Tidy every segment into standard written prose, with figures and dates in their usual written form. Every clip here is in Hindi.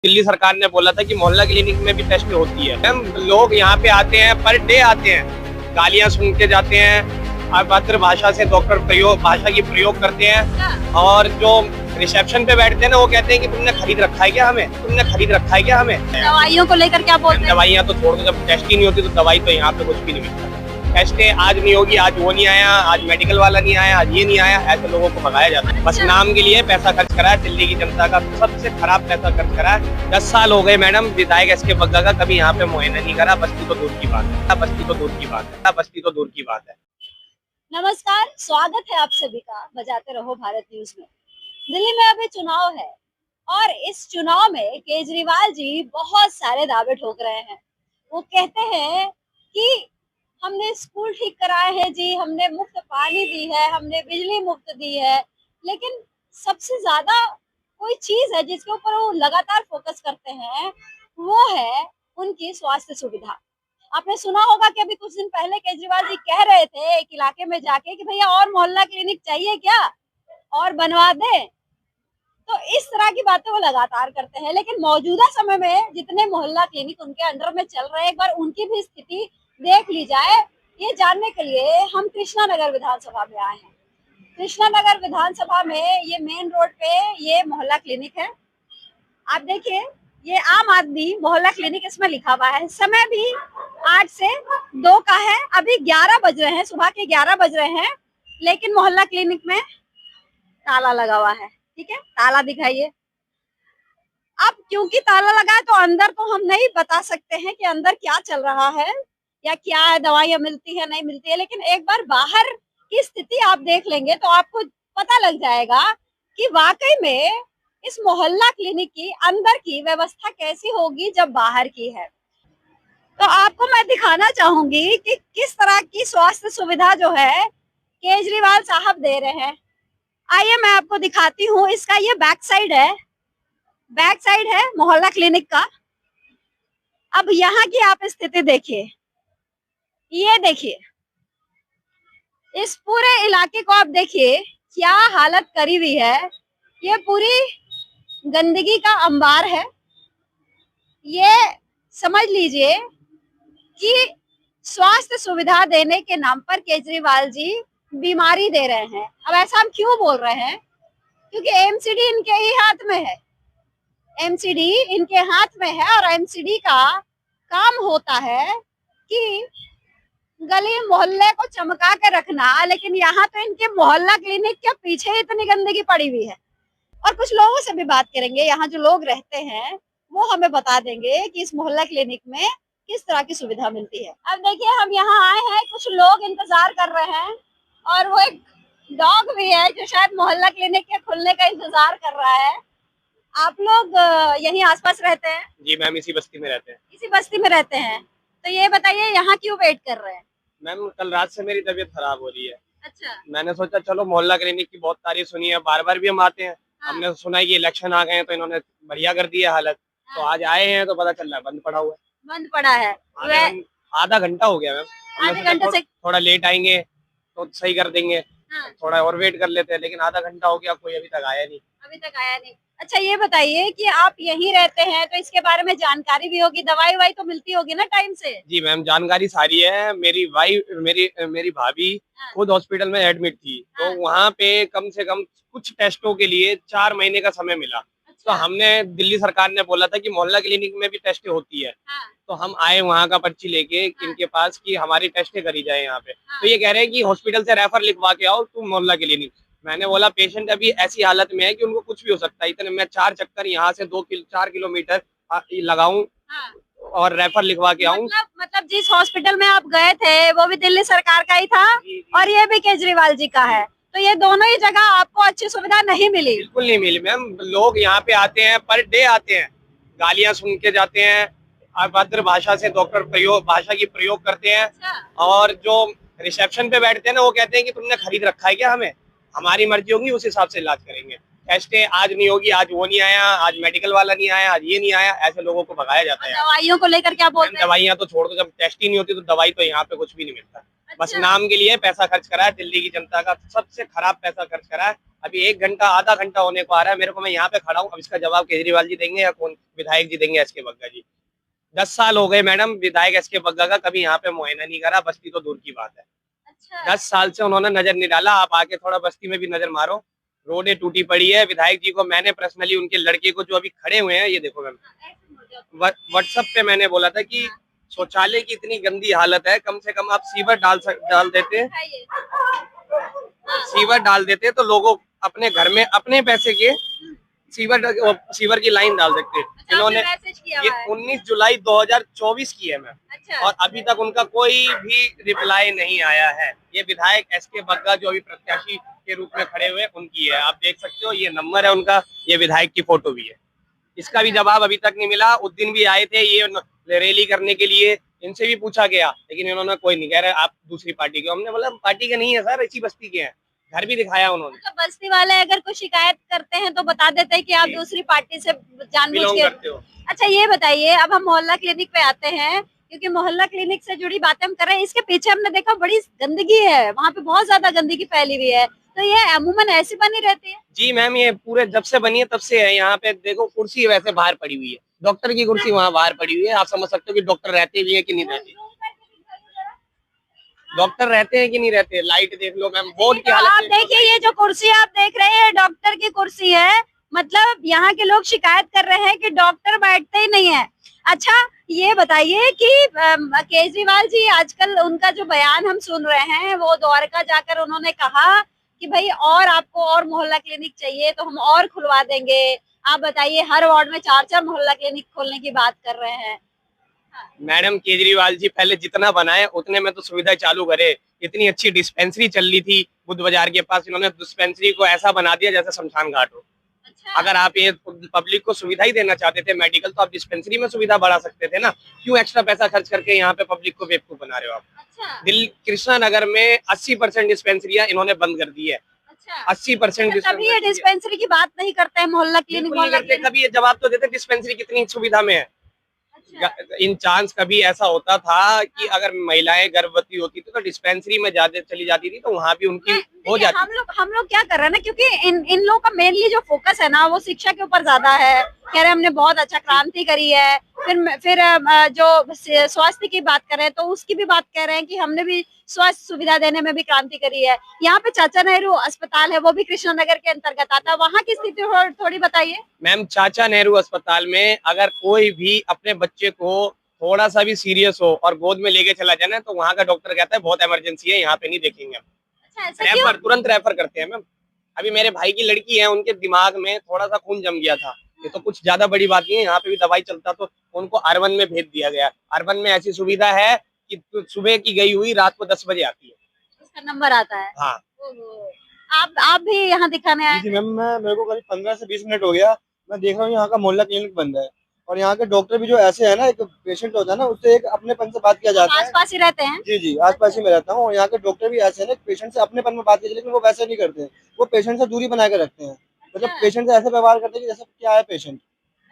दिल्ली सरकार ने बोला था कि मोहल्ला क्लिनिक में भी टेस्ट होती है। हम लोग यहाँ पे आते हैं, पर डे आते हैं, गालियाँ सुन के जाते हैं, अभद्र भाषा से डॉक्टर भाषा की प्रयोग करते हैं। और जो रिसेप्शन पे बैठते हैं ना, वो कहते हैं कि तुमने खरीद रखा है क्या हमें, तुमने खरीद रखा है क्या हमें। दवाइयों को लेकर क्या बोलते हैं? दवाइयाँ तो छोड़ दो, जब टेस्ट ही नहीं होती तो दवाई तो यहाँ पे कुछ भी नहीं मिलता। टेस्टें आज नहीं होगी, आज वो नहीं आया, आज मेडिकल वाला नहीं आया, आज ये नहीं आया, ऐसे लोगों को भगाया जाता है। बस नाम के लिए पैसा खर्च करा है दिल्ली की जनता का, सबसे खराब पैसा खर्च करा है। 10 साल हो गए मैडम विधायक एस के बग्गा का, कभी यहाँ पे मुआयना नहीं करा। बस्ती तो दूर की बात है, बस्ती तो दूर की बात है, बस्ती तो दूर की बात है। नमस्कार, स्वागत है आप सभी का बजाते रहो भारत न्यूज में। दिल्ली में अभी चुनाव है और इस चुनाव में केजरीवाल जी बहुत सारे दावे ठोक रहे हैं। वो कहते हैं कि हमने स्कूल ठीक कराए हैं जी, हमने मुफ्त पानी दी है, हमने बिजली मुफ्त दी है, लेकिन सबसे ज्यादा कोई चीज है जिसके ऊपर वो लगातार फोकस करते हैं, वो है उनकी स्वास्थ्य सुविधा। आपने सुना होगा कि अभी कुछ दिन पहले केजरीवाल जी कह रहे थे एक इलाके में जाके कि भैया और मोहल्ला क्लिनिक चाहिए क्या, और बनवा दे। तो इस तरह की बातें वो लगातार करते हैं, लेकिन मौजूदा समय में जितने मोहल्ला क्लिनिक उनके अंडर में चल रहे हैं, एक बार उनकी भी स्थिति देख ली जाए। ये जानने के लिए हम कृष्णा नगर विधानसभा में आए हैं। कृष्णा नगर विधानसभा में ये मेन रोड पे ये मोहल्ला क्लिनिक है। आप देखिए, ये आम आदमी मोहल्ला क्लिनिक इसमें लिखा हुआ है। समय भी 8 से 2 का है। अभी 11 बज रहे हैं, सुबह के 11 बज रहे हैं, लेकिन मोहल्ला क्लिनिक में ताला लगा हुआ है। ठीक है, ताला दिखाइए। अब क्योंकि ताला लगा है तो अंदर तो हम नहीं बता सकते हैं कि अंदर क्या चल रहा है या क्या दवाइयाँ मिलती है नहीं मिलती है, लेकिन एक बार बाहर की स्थिति आप देख लेंगे तो आपको पता लग जाएगा कि वाकई में इस मोहल्ला क्लिनिक की अंदर की व्यवस्था कैसी होगी जब बाहर की है। तो आपको मैं दिखाना चाहूंगी कि किस तरह की स्वास्थ्य सुविधा जो है केजरीवाल साहब दे रहे हैं। आइए मैं आपको दिखाती हूँ। इसका ये बैक साइड है मोहल्ला क्लिनिक का। अब यहाँ की आप स्थिति देखिए, ये देखिए, इस पूरे इलाके को आप देखिए क्या हालत करी हुई है। ये पूरी गंदगी का अंबार है। ये समझ लीजिए कि स्वास्थ्य सुविधा देने के नाम पर केजरीवाल जी बीमारी दे रहे हैं। अब ऐसा हम क्यों बोल रहे हैं? क्योंकि एमसीडी इनके ही हाथ में है। एमसीडी इनके हाथ में है और एमसीडी का काम होता है कि गली मोहल्ले को चमका के रखना, लेकिन यहाँ तो इनके मोहल्ला क्लिनिक के पीछे इतनी गंदगी पड़ी हुई है। और कुछ लोगों से भी बात करेंगे, यहाँ जो लोग रहते हैं वो हमें बता देंगे कि इस मोहल्ला क्लिनिक में किस तरह की सुविधा मिलती है। अब देखिए, हम यहाँ आए हैं, कुछ लोग इंतजार कर रहे हैं और वो एक डॉग भी है जो शायद मोहल्ला क्लिनिक के खुलने का इंतजार कर रहा है। आप लोग यहीं आसपास रहते हैं? जी मैम, इसी बस्ती में रहते हैं। इसी बस्ती में रहते हैं, तो ये बताइए यहाँ क्यों वेट कर रहे हैं? मैम, कल रात से मेरी तबीयत खराब हो रही है। अच्छा। मैंने सोचा चलो मोहल्ला क्लिनिक की बहुत तारीफ सुनी है, बार बार भी हम आते हैं। हाँ। हमने सुना है कि इलेक्शन आ गए हैं तो इन्होंने बढ़िया कर दी है हालत। हाँ। तो आज आए हैं तो पता चल रहा है बंद पड़ा हुआ है। बंद पड़ा है। आधा घंटा हो गया मैम। आधे घंटे से थोड़ा लेट आएंगे तो सही कर देंगे। हाँ। थोड़ा और वेट कर लेते हैं, लेकिन आधा घंटा हो गया, कोई अभी तक आया नहीं। अभी तक आया नहीं। अच्छा, ये बताइए कि आप यहीं रहते हैं तो इसके बारे में जानकारी भी होगी, दवाई वाई तो मिलती होगी ना टाइम से? जी मैम, जानकारी सारी है। मेरी वाइफ, मेरी भाभी हाँ। खुद हॉस्पिटल में एडमिट थी। हाँ। तो वहाँ पे कम से कम कुछ टेस्टों के लिए 4 महीने का समय मिला। तो हमने, दिल्ली सरकार ने बोला था कि मोहल्ला क्लिनिक में भी टेस्ट होती है। हाँ। तो हम आए वहाँ का पर्ची लेके इनके पास कि हमारी टेस्टें करी जाए यहाँ पे। तो ये कह रहे हैं कि हॉस्पिटल से रेफर लिखवा के आओ तुम मोहल्ला क्लिनिक। मैंने बोला पेशेंट अभी ऐसी हालत में है कि उनको कुछ भी हो सकता है। इतने मैं 4 चक्कर यहाँ से 4 किलोमीटर लगाऊं और रेफर लिखवा के आऊं। मतलब जिस हॉस्पिटल में आप गए थे वो भी दिल्ली सरकार का ही था और ये भी केजरीवाल जी का है, तो ये दोनों ही जगह आपको अच्छी सुविधा नहीं मिली? बिल्कुल नहीं मिली मैम। लोग यहाँ पे आते हैं, पर डे आते हैं, गालियाँ सुन के जाते हैं, अभद्र भाषा से डॉक्टर भाषा की प्रयोग करते हैं। और जो रिसेप्शन पे बैठते हैं ना, वो कहते हैं कि तुमने खरीद रखा है क्या हमें, हमारी मर्जी होगी उस हिसाब से इलाज करेंगे। टेस्ट आज नहीं होगी, आज वो नहीं आया, आज मेडिकल वाला नहीं आया, आज ये नहीं आया, ऐसे लोगों को भगाया जाता है। दवाइयों को लेकर क्या बोलते हैं? दवाइयाँ तो छोड़ दो, जब टेस्ट ही नहीं होती तो दवाई तो यहाँ पे कुछ भी नहीं मिलता। बस नाम के लिए पैसा खर्च करा है दिल्ली की जनता का, सबसे खराब पैसा खर्च करा है। अभी 1 घंटा आधा घंटा होने को आ रहा है मेरे को, मैं यहाँ पे खड़ा हूँ। अब इसका जवाब केजरीवाल जी देंगे या कौन विधायक जी देंगे? एस के बग्गा जी। 10 साल हो गए मैडम विधायक एस के बग्गा का, कभी यहाँ पे मुआयना नहीं करा, बस्ती तो दूर की बात है। 10 साल से उन्होंने नजर नहीं डाला। आप आके थोड़ा बस्ती में भी नजर मारो, रोडें टूटी पड़ी है। विधायक जी को मैंने पर्सनली उनके लड़के को जो अभी खड़े हुए हैं, ये देखो मैम, व्हाट्सएप पे मैंने बोला था कि शौचालय की इतनी गंदी हालत है, कम से कम आप सीवर डाल देते, सीवर डाल देते तो लोगों अपने घर में अपने पैसे के सीवर की लाइन डाल सकते। इन्होंने ये 19 जुलाई 2024 की है मैम, और अभी तक उनका कोई भी रिप्लाई नहीं आया है। ये विधायक एस के बग्गा जो अभी प्रत्याशी के रूप में खड़े हुए उनकी है, आप देख सकते हो, ये नंबर है उनका, ये विधायक की फोटो भी है। इसका भी जवाब अभी तक नहीं मिला। उस दिन भी आए थे ये रैली करने के लिए, इनसे भी पूछा गया, लेकिन इन्होंने कोई नहीं, कह रहे आप दूसरी पार्टी के। हमने बोला पार्टी के नहीं है सर, इसी बस्ती के हैं, घर भी दिखाया उन्होंने। तो बस्ती वाले अगर कोई शिकायत करते हैं तो बता देते हैं कि आप दूसरी पार्टी से जानबूझ के। अच्छा ये बताइए, अब हम मोहल्ला क्लिनिक पे आते हैं, क्योंकि मोहल्ला क्लिनिक से जुड़ी बातें हम कर रहे हैं। इसके पीछे हमने देखा बड़ी गंदगी है, वहाँ पे बहुत ज्यादा गंदगी फैली हुई है, तो ये अमूमन ऐसी बनी रहती है? जी मैम, ये पूरे जब से बनी है तब से है। यहाँ पे देखो कुर्सी वैसे बाहर पड़ी हुई है, डॉक्टर की कुर्सी वहाँ बाहर पड़ी हुई है। आप समझ सकते हो कि डॉक्टर रहते भी है कि नहीं रहते, डॉक्टर रहते हैं कि नहीं रहते। लाइट देख लो मैम, बोर्ड की हालत आप देखिए, ये जो कुर्सी आप देख रहे हैं डॉक्टर की कुर्सी है। मतलब यहाँ के लोग शिकायत कर रहे हैं कि डॉक्टर बैठते ही नहीं है। अच्छा ये बताइए कि केजरीवाल जी आजकल उनका जो बयान हम सुन रहे हैं, वो द्वारका जाकर उन्होंने कहा कि भाई और आपको और मोहल्ला क्लिनिक चाहिए तो हम और खुलवा देंगे। आप बताइए, हर वार्ड में 4-4 मोहल्ला क्लिनिक खोलने की बात कर रहे हैं। मैडम केजरीवाल जी पहले जितना बनाए उतने में तो सुविधा चालू करे। इतनी अच्छी डिस्पेंसरी चल रही थी बुद्ध बाजार के पास, इन्होंने डिस्पेंसरी को ऐसा बना दिया जैसे शमशान घाट हो। अच्छा। अगर आप ये पब्लिक को सुविधा ही देना चाहते थे मेडिकल, तो आप डिस्पेंसरी में सुविधा बढ़ा सकते थे ना। क्यों एक्स्ट्रा पैसा खर्च करके यहाँ पे पब्लिक को बेवकूफ बना रहे हो आप? अच्छा। दिल्ली कृष्णा नगर में 80% डिस्पेंसरियां इन्होंने बंद कर दी है। 80% डिस्पेंसरी की बात नहीं करते हैं, मोहल्ला क्लिनिक कभी ये जवाब तो देते डिस्पेंसरी कितनी सुविधा में है। इन चांस कभी ऐसा होता था कि अगर महिलाएं गर्भवती होती थी तो डिस्पेंसरी में ज्यादा चली जाती थी, तो वहाँ भी उनकी हो जाती। हम लोग क्या कर रहे हैं ना, क्योंकि इन लोगों का मेनली जो फोकस है ना वो शिक्षा के ऊपर ज्यादा है। कह रहे हमने बहुत अच्छा क्रांति करी है। फिर जो स्वास्थ्य की बात कर रहे हैं तो उसकी भी बात कह रहे हैं कि हमने भी स्वास्थ्य सुविधा देने में भी क्रांति करी है। यहाँ पे चाचा नेहरू अस्पताल है, वो भी कृष्णा नगर के अंतर्गत आता है, वहाँ की स्थिति थोड़ी बताइए। मैम चाचा नेहरू अस्पताल में अगर कोई भी अपने बच्चे को थोड़ा सा भी सीरियस हो और गोद में लेके चला जाए ना, तो वहाँ का डॉक्टर कहता है बहुत इमरजेंसी है, यहाँ पे नहीं देखेंगे हम। अच्छा, तुरंत रेफर करते हैं मैम। अभी मेरे भाई की लड़की है, उनके दिमाग में थोड़ा सा खून जम गया था, ये तो कुछ ज्यादा बड़ी बात नहीं है, यहाँ पे भी दवाई चलता तो उनको अर्बन में भेज दिया गया। अर्बन में ऐसी सुविधा है कि सुबह की गई हुई रात को 10 बजे आती है, उसका नंबर आता है। हाँ। आप भी यहाँ दिखाने आए? जी मैम, मेरे को करीब 15 से 20 मिनट हो गया, मैं देख रहा हूँ यहाँ का मोहल्ला क्लिनिक बंद है। और यहाँ के डॉक्टर भी जो ऐसे है ना, एक पेशेंट होता है ना, उससे एक अपनेपन से बात किया जाता है। आसपास ही रहते हैं? जी आसपास ही में रहता हूँ। और यहाँ के डॉक्टर भी ऐसे है ना, पेशेंट से अपनेपन में बात की, लेकिन वो वैसे नहीं करते, वो पेशेंट से दूरी बना के रखते हैं। मतलब पेशेंट से ऐसे व्यवहार करते हैं कि जैसे क्या है पेशेंट।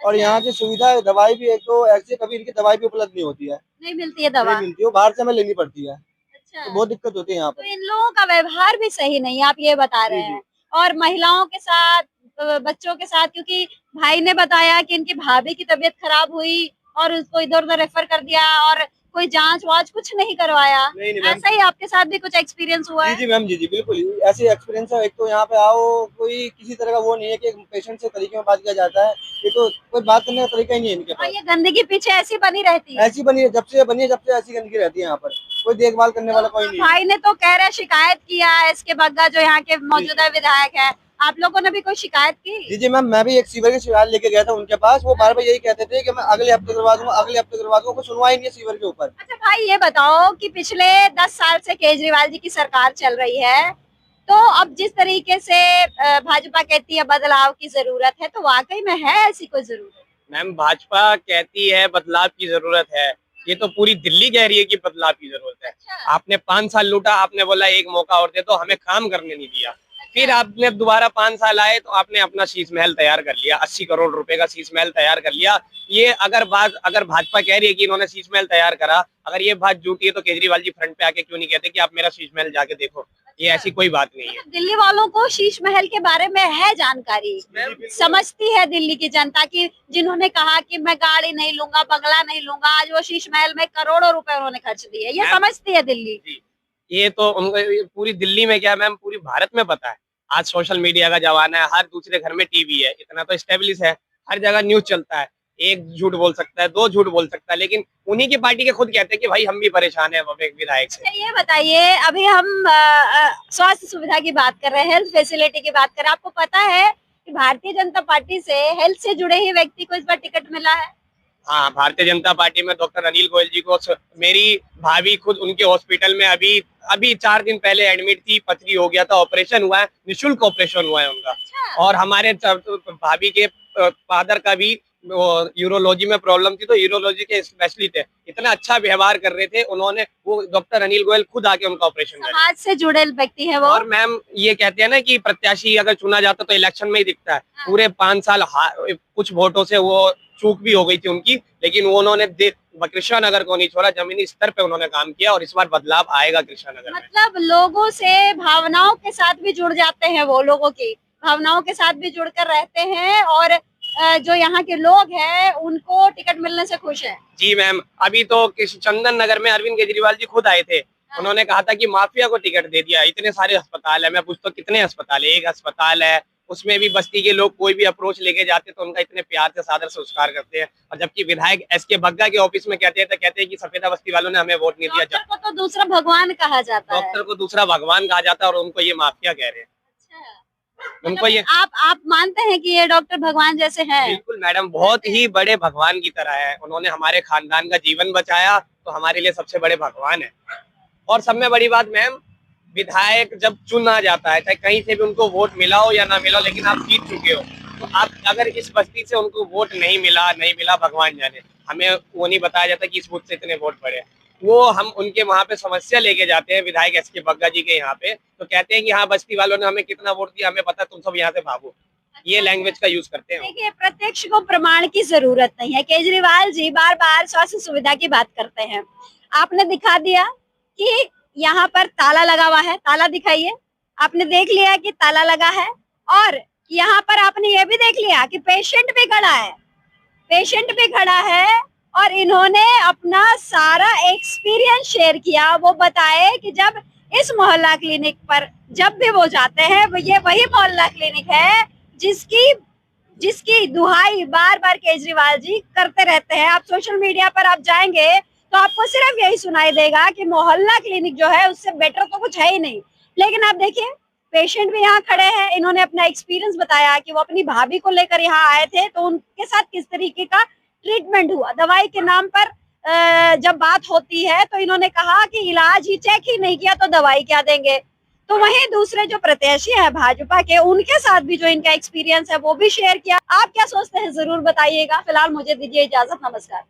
और यहाँ की सुविधा दवाई भी एक तो ऐसे कभी इनकी दवाई भी उपलब्ध नहीं होती है, नहीं मिलती है दवा, नहीं मिलती है, बाहर से हमें लेनी पड़ती है। तो बहुत दिक्कत होती है यहाँ पर। तो इन लोगों का व्यवहार भी सही नहीं है, आप ये बता रहे हैं। और महिलाओं के साथ, बच्चों के साथ, क्योंकि भाई ने बताया कि इनकी भाभी की तबीयत खराब हुई और उसको इधर उधर रेफर कर दिया, और कोई जांच वाच कुछ नहीं करवाया। नहीं, ऐसा ही आपके साथ भी कुछ एक्सपीरियंस हुआ है? जी मैम, जी बिल्कुल ऐसे एक्सपीरियंस है। एक तो यहाँ पे आओ, कोई किसी तरह का वो नहीं है कि पेशेंट से तरीके में बात किया जाता है, ये तो कोई बात करने का तरीका ही नहीं है इनके पास। और ये गंदगी पीछे ऐसी बनी रहती है? ऐसी बनी है, जब से ऐसी गंदगी रहती है यहाँ पर, कोई देखभाल करने वाला कोई नहीं। भाई ने तो कह रहे शिकायत किया है, इसके बग्गा जो यहाँ के मौजूदा विधायक है, आप लोगों ने भी कोई शिकायत की? जी मैम, मैं भी एक सीवर की शिकायत लेके गया था उनके पास। वो बार बार यही कहते थे कि मैं अगले हफ्ते करवा दूंगा, अगले हफ्ते करवा दूंगा, कुछ सुनवाई नहीं है सीवर के ऊपर। अच्छा भाई ये बताओ कि पिछले 10 साल से केजरीवाल जी की सरकार चल रही है, तो अब जिस तरीके से भाजपा कहती है बदलाव की जरूरत है, तो वाकई में है ऐसी कोई जरूरत? मैम भाजपा कहती है बदलाव की जरूरत है, ये तो पूरी दिल्ली कह रही है कि बदलाव की जरूरत है। आपने 5 साल लूटा, आपने बोला एक मौका और दे दो, हमें काम करने नहीं दिया। फिर आपने दोबारा 5 साल आए तो आपने अपना शीश महल तैयार कर लिया, 80 करोड़ रुपए का शीश महल तैयार कर लिया। ये अगर भाजपा कह रही है कि इन्होंने शीश महल तैयार करा, अगर ये बात झूठी है तो केजरीवाल जी फ्रंट पे आके क्यों नहीं कहते कि आप मेरा शीश महल जाके देखो। ये ऐसी कोई बात नहीं है। मतलब दिल्ली वालों को शीश महल के बारे में है जानकारी, समझती है दिल्ली की जनता की, जिन्होंने कहा कि मैं गाड़ी नहीं लूंगा, बंगला नहीं लूंगा, आज वो शीश महल में करोड़ों रुपए उन्होंने खर्च दिए, ये समझती है दिल्ली। ये तो उनको पूरी दिल्ली में क्या मैम, पूरी भारत में पता है। आज सोशल मीडिया का जमाना है, हर दूसरे घर में टीवी है, इतना तो एस्टेब्लिश है, हर जगह न्यूज चलता है। एक झूठ बोल सकता है, 2 झूठ बोल सकता है, लेकिन उन्हीं की पार्टी के खुद कहते हैं कि भाई हम भी परेशान है एक विधायक से। अच्छा ये बताइए, अभी हम स्वास्थ्य सुविधा की बात कर रहे हैं, हेल्थ फैसिलिटी की बात कर रहे हैं, आपको पता है कि भारतीय जनता पार्टी से हेल्थ से जुड़े ही व्यक्ति को इस बार टिकट मिला है? हाँ, भारतीय जनता पार्टी में डॉक्टर अनिल गोयल जी को, मेरी भाभी खुद उनके हॉस्पिटल में अभी 4 दिन पहले एडमिट थी, पथरी हो गया था, ऑपरेशन हुआ है, निःशुल्क ऑपरेशन हुआ है उनका। अच्छा। और हमारे भाभी के फादर का भी यूरोलॉजी में प्रॉब्लम थी, तो यूरोलॉजी के स्पेशलिस्ट थे, इतना अच्छा व्यवहार कर रहे थे उन्होंने, वो डॉक्टर अनिल गोयल खुद आके उनका ऑपरेशन कर। समाज से जुड़े व्यक्ति है वो। और मैम ये कहते हैं ना कि प्रत्याशी अगर चुना जाता तो इलेक्शन में ही दिखता है। हाँ। पूरे 5 साल कुछ वोटों से वो चूक भी हो गई थी उनकी, लेकिन उन्होंने कृष्णा नगर को नहीं छोड़ा, जमीनी स्तर पे उन्होंने काम किया और इस बार बदलाव आएगा कृष्णा नगर में। मतलब लोगों से भावनाओं के साथ भी जुड़ जाते हैं, वो लोगों की भावनाओं के साथ भी जुड़कर रहते हैं, और जो यहाँ के लोग हैं उनको टिकट मिलने से खुश है। जी मैम, अभी तो चंदन नगर में अरविंद केजरीवाल जी खुद आए थे। उन्होंने कहा था कि माफिया को टिकट दे दिया, इतने सारे अस्पताल है, मैं पूछता हूँ कितने अस्पताल है? एक अस्पताल है, उसमें भी बस्ती के लोग कोई भी अप्रोच लेके जाते तो उनका इतने प्यार से सादर संस्कार करते हैं, और जबकि विधायक एसके बग्गा के ऑफिस में कहते हैं कि सफेदा बस्ती वालों ने हमें वोट नहीं दिया। डॉक्टर को तो दूसरा भगवान कहा जाता है। डॉक्टर को दूसरा भगवान कहा जाता है और उनको ये माफिया कह रहे हैं। अच्छा। उनको ये आप मानते हैं कि ये डॉक्टर भगवान जैसे हैं? बिल्कुल मैडम, बहुत ही बड़े भगवान की तरह है। उन्होंने हमारे खानदान का जीवन बचाया, तो हमारे लिए सबसे बड़े भगवान है। और सब में बड़ी बात मैम, विधायक जब चुना जाता है, चाहे कहीं से भी उनको वोट मिला हो या ना मिला हो, लेकिन आप जीत चुके हो, तो आप अगर इस बस्ती से उनको वोट नहीं मिला भगवान जाने, हमें वो नहीं बताया जाता कि इस बूथ से इतने वोट पड़े। वो हम उनके वहां पे समस्या लेके जाते हैं विधायक एसके बग्गा जी के यहाँ पे, तो कहते हैं कि हाँ बस्ती वालों ने हमें कितना वोट दिया, हमें पता, तुम सब यहाँ से भागो। ये लैंग्वेज का यूज करते हैं। देखिए, प्रत्यक्ष को प्रमाण की जरूरत नहीं है। केजरीवाल जी बार बार स्वास्थ्य सुविधा की बात करते हैं, आपने दिखा दिया कि यहाँ पर ताला लगा हुआ है, ताला दिखाइए। आपने देख लिया कि ताला लगा है, और यहाँ पर आपने ये भी देख लिया कि पेशेंट भी खड़ा है, पेशेंट भी खड़ा है, और इन्होंने अपना सारा एक्सपीरियंस शेयर किया। वो बताए कि जब इस मोहल्ला क्लिनिक पर जब भी वो जाते हैं, ये वही मोहल्ला क्लिनिक है जिसकी दुहाई बार बार केजरीवाल जी करते रहते हैं। आप सोशल मीडिया पर आप जाएंगे तो आपको सिर्फ यही सुनाई देगा कि मोहल्ला क्लिनिक जो है उससे बेटर तो कुछ है ही नहीं। लेकिन आप देखिए, पेशेंट भी यहाँ खड़े हैं, इन्होंने अपना एक्सपीरियंस बताया कि वो अपनी भाभी को लेकर यहाँ आए थे, तो उनके साथ किस तरीके का ट्रीटमेंट हुआ। दवाई के नाम पर जब बात होती है तो इन्होंने कहा कि इलाज ही चेक ही नहीं किया तो दवाई क्या देंगे। तो वहीं दूसरे जो प्रत्याशी है भाजपा के, उनके साथ भी जो इनका एक्सपीरियंस है वो भी शेयर किया। आप क्या सोचते हैं जरूर बताइएगा। फिलहाल मुझे दीजिए इजाजत, नमस्कार।